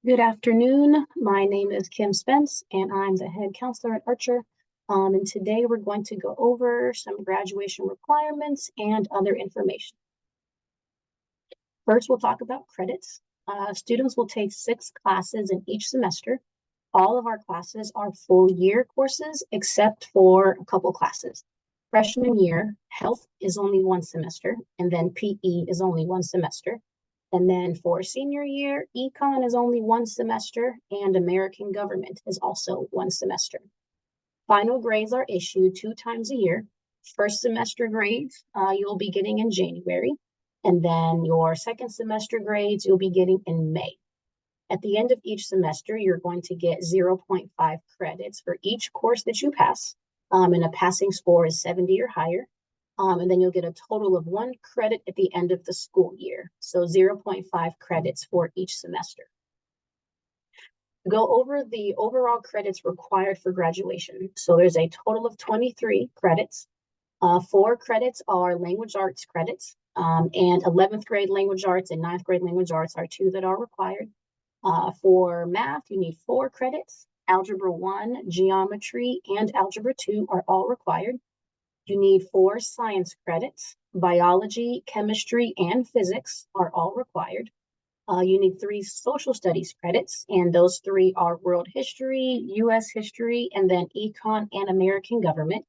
Good afternoon. My name is Kim Spence, and I'm the head counselor at Archer. And today we're going to go over some graduation requirements and other information. First, we'll talk about credits. Students will take 6 classes in each semester. All of our classes are full year courses, except for a couple classes. Freshman year, health is only 1 semester, and then PE is only 1 semester. And then for senior year, econ is only 1 semester, and American government is also 1 semester. Final grades are issued 2 times a year. First semester grades you'll be getting in January, and then your second semester grades you'll be getting in May. At the end of each semester, you're going to get 0.5 credits for each course that you pass, and a passing score is 70 or higher. And then you'll get a total of 1 credit at the end of the school year. So 0.5 credits for each semester. To go over the overall credits required for graduation. So there's a total of 23 credits. 4 credits are language arts credits, and 11th grade language arts and 9th grade language arts are 2 that are required. For math, you need 4 credits. Algebra 1, geometry, and algebra 2 are all required. You need 4 science credits. Biology, chemistry, and physics are all required. You need 3 social studies credits, and those 3 are world history, U.S. history, and then econ and American government.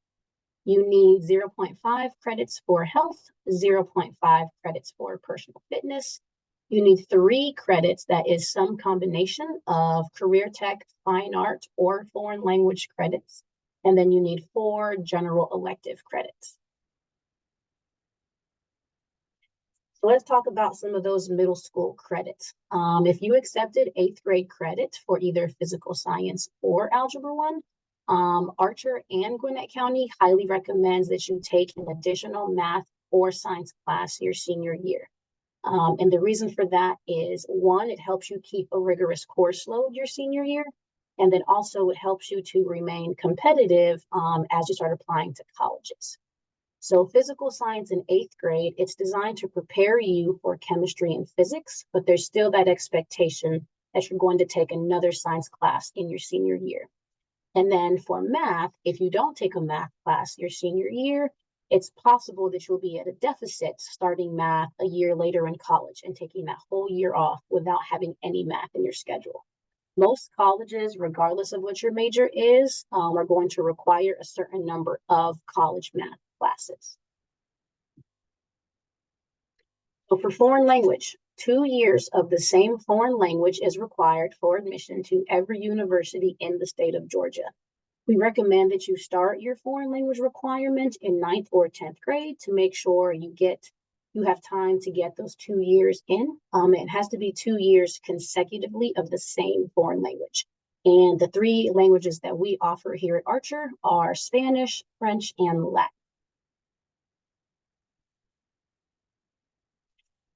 You need 0.5 credits for health, 0.5 credits for personal fitness. You need 3 credits that is some combination of career tech, fine art, or foreign language credits. And then you need 4 general elective credits. So let's talk about some of those middle school credits. If you accepted 8th grade credit for either physical science or algebra 1, Archer and Gwinnett County highly recommends that you take an additional math or science class your senior year. And the reason for that is, 1, it helps you keep a rigorous course load your senior year. And then also it helps you to remain competitive as you start applying to colleges. So physical science in 8th grade, it's designed to prepare you for chemistry and physics, but there's still that expectation that you're going to take another science class in your senior year. And then for math, if you don't take a math class your senior year, it's possible that you'll be at a deficit starting math a year later in college and taking that whole year off without having any math in your schedule. Most colleges, regardless of what your major is, are going to require a certain number of college math classes. So for foreign language, 2 years of the same foreign language is required for admission to every university in the state of Georgia. We recommend that you start your foreign language requirement in 9th or 10th grade to make sure you have time to get those 2 years in. It has to be 2 years consecutively of the same foreign language. And the 3 languages that we offer here at Archer are Spanish, French, and Latin.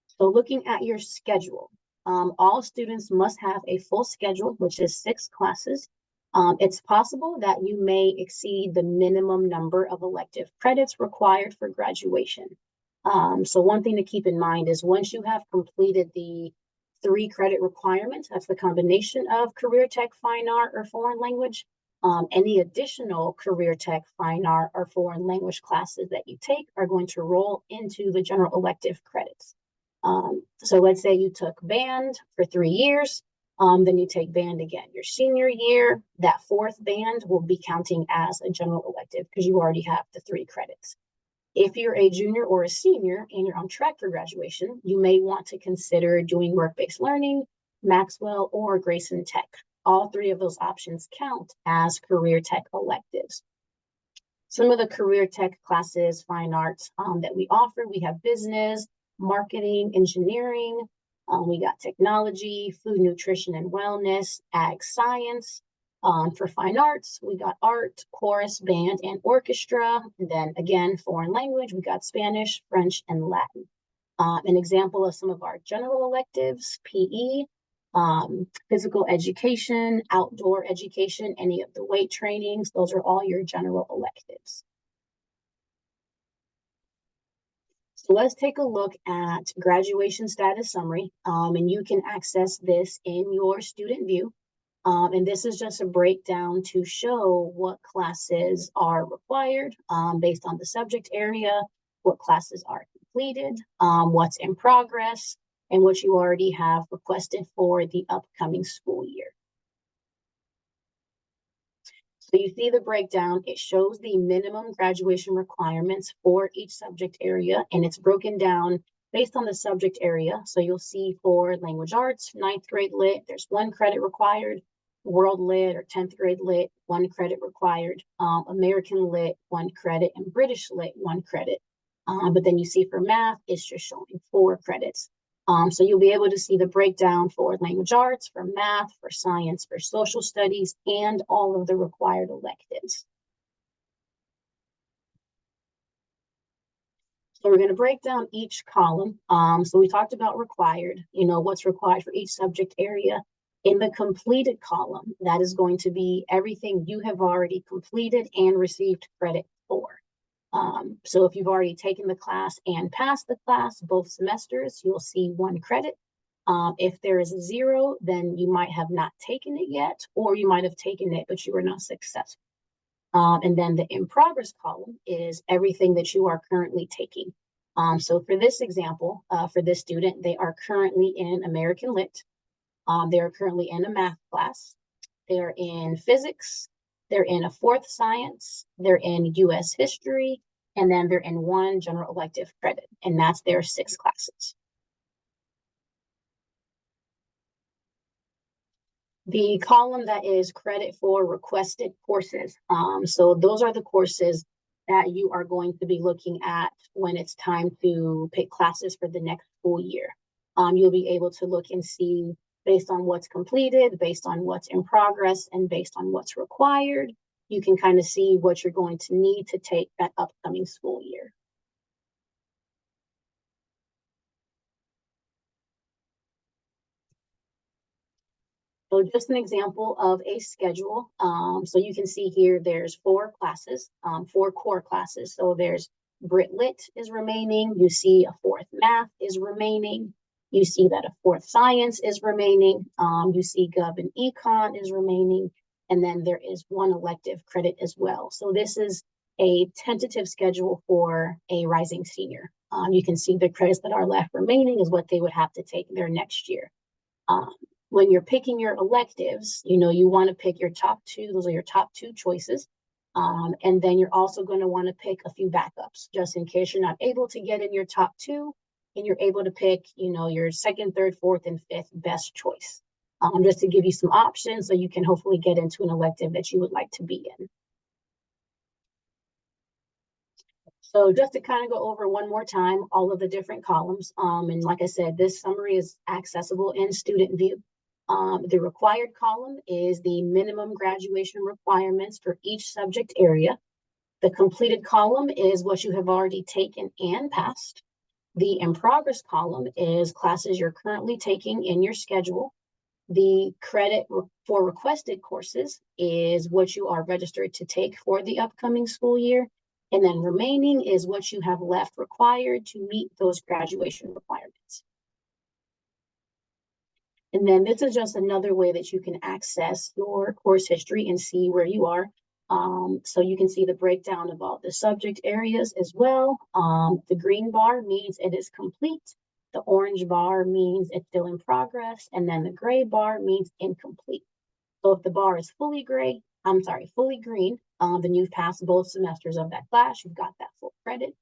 So looking at your schedule, all students must have a full schedule, which is 6 classes. It's possible that you may exceed the minimum number of elective credits required for graduation. So one thing to keep in mind is once you have completed the 3 credit requirements, that's the combination of career tech, fine art, or foreign language, any additional career tech, fine art, or foreign language classes that you take are going to roll into the general elective credits. So let's say you took band for 3 years, then you take band again. Your senior year, that 4th band will be counting as a general elective because you already have the 3 credits. If you're a junior or a senior and you're on track for graduation, you may want to consider doing work-based learning, Maxwell, or Grayson Tech. All 3 of those options count as career tech electives. Some of the career tech classes, fine arts that we offer, we have business, marketing, engineering, we got technology, food, nutrition, and wellness, ag science. For fine arts, we got art, chorus, band, and orchestra. And then again, foreign language, we got Spanish, French, and Latin. An example of some of our general electives, PE, physical education, outdoor education, any of the weight trainings, those are all your general electives. So let's take a look at graduation status summary, and you can access this in your student view. And this is just a breakdown to show what classes are required based on the subject area, what classes are completed, what's in progress, and what you already have requested for the upcoming school year. So you see the breakdown. It shows the minimum graduation requirements for each subject area, and it's broken down based on the subject area. So you'll see for language arts, 9th grade lit, there's 1 credit required. World lit or 10th grade lit, 1 credit required. American lit, 1 credit, and British lit, 1 credit. But then you see for math, it's just showing 4 credits. So you'll be able to see the breakdown for language arts, for math, for science, for social studies, and all of the required electives. So we're going to break down each column. So we talked about required, what's required for each subject area. In the completed column, that is going to be everything you have already completed and received credit for. So if you've already taken the class and passed the class, both semesters, you'll see 1 credit. If there is a 0, then you might have not taken it yet, or you might have taken it, but you were not successful. And then the in progress column is everything that you are currently taking. So for this example, for this student, they are currently in American Lit. They are currently in a math class. They're in physics. They're in a 4th science. They're in US history. And then they're in 1 general elective credit. And that's their 6 classes. The column that is credit for requested courses. So those are the courses that you are going to be looking at when it's time to pick classes for the next school year. You'll be able to look and see based on what's completed, based on what's in progress, and based on what's required. You can kind of see what you're going to need to take that upcoming school year. So just an example of a schedule. So you can see here, there's 4 classes, 4 core classes. So there's Brit Lit is remaining. You see a 4th math is remaining. You see that a 4th science is remaining. You see Gov and Econ is remaining. And then there is 1 elective credit as well. So this is a tentative schedule for a rising senior. You can see the credits that are left remaining is what they would have to take their next year. When you're picking your electives, you want to pick your top 2. Those are your top 2 choices. And then you're also going to want to pick a few backups just in case you're not able to get in your top 2 and you're able to pick, your 2nd, 3rd, 4th, and 5th best choice. Just to give you some options so you can hopefully get into an elective that you would like to be in. So just to kind of go over one more time, all of the different columns. And like I said, this summary is accessible in student view. The required column is the minimum graduation requirements for each subject area. The completed column is what you have already taken and passed. The in progress column is classes you're currently taking in your schedule. The credit for requested courses is what you are registered to take for the upcoming school year. And then remaining is what you have left required to meet those graduation requirements. And then this is just another way that you can access your course history and see where you are. So you can see the breakdown of all the subject areas as well. The green bar means it is complete. The orange bar means it's still in progress. And then the gray bar means incomplete. So if the bar is fully green, then you've passed both semesters of that class. You've got that full credit.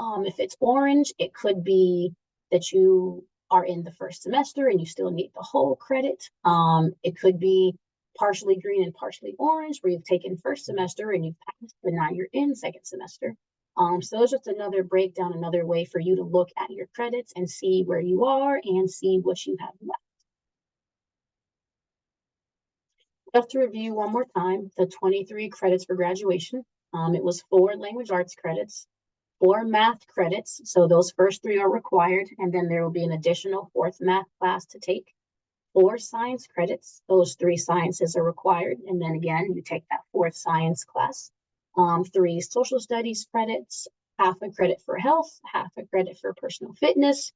If it's orange, it could be that you are in the 1st semester and you still need the whole credit. It could be partially green and partially orange, where you've taken 1st semester and you've passed, but now you're in 2nd semester. So it's just another breakdown, another way for you to look at your credits and see where you are and see what you have left. Just to review one more time, the 23 credits for graduation. It was 4 language arts credits, 4 math credits. So those first 3 are required, and then there will be an additional 4th math class to take. 4 science credits. Those 3 sciences are required. And then again, you take that 4th science class. 3 social studies credits, half a credit for health, half a credit for personal fitness,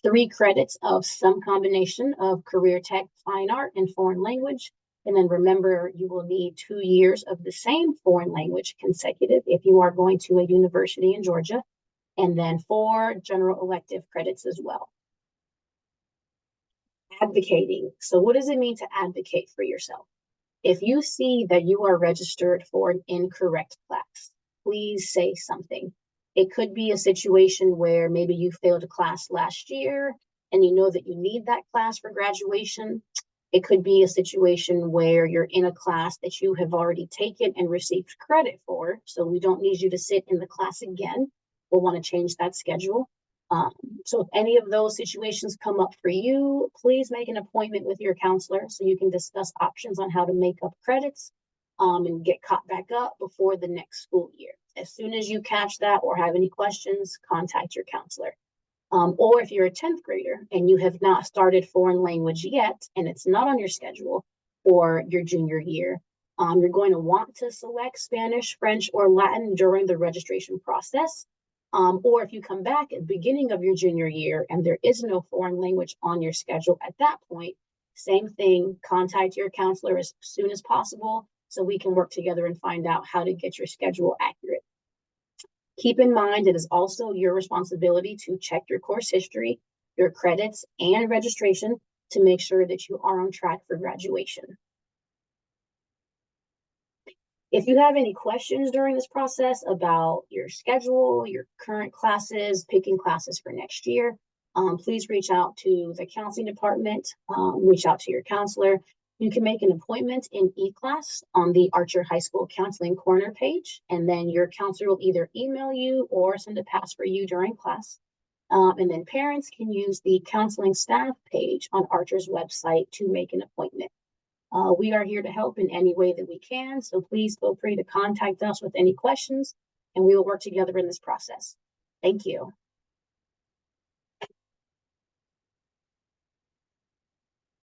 3 credits of some combination of career tech, fine art, and foreign language. And then remember, you will need 2 years of the same foreign language consecutive if you are going to a university in Georgia, and then 4 general elective credits as well. Advocating. So what does it mean to advocate for yourself? If you see that you are registered for an incorrect class, please say something. It could be a situation where maybe you failed a class last year and you know that you need that class for graduation. It could be a situation where you're in a class that you have already taken and received credit for, so we don't need you to sit in the class again. We'll want to change that schedule. So if any of those situations come up for you, please make an appointment with your counselor so you can discuss options on how to make up credits and get caught back up before the next school year. As soon as you catch that or have any questions, contact your counselor. Or if you're a 10th grader and you have not started foreign language yet, and it's not on your schedule for your junior year, you're going to want to select Spanish, French, or Latin during the registration process. Or if you come back at the beginning of your junior year and there is no foreign language on your schedule at that point, same thing, contact your counselor as soon as possible so we can work together and find out how to get your schedule accurate. Keep in mind, it is also your responsibility to check your course history, your credits, and registration to make sure that you are on track for graduation. If you have any questions during this process about your schedule, your current classes, picking classes for next year, please reach out to the counseling department, reach out to your counselor. You can make an appointment in eClass on the Archer High School Counseling Corner page, and then your counselor will either email you or send a pass for you during class. And then parents can use the counseling staff page on Archer's website to make an appointment. We are here to help in any way that we can, so please feel free to contact us with any questions, and we will work together in this process. Thank you.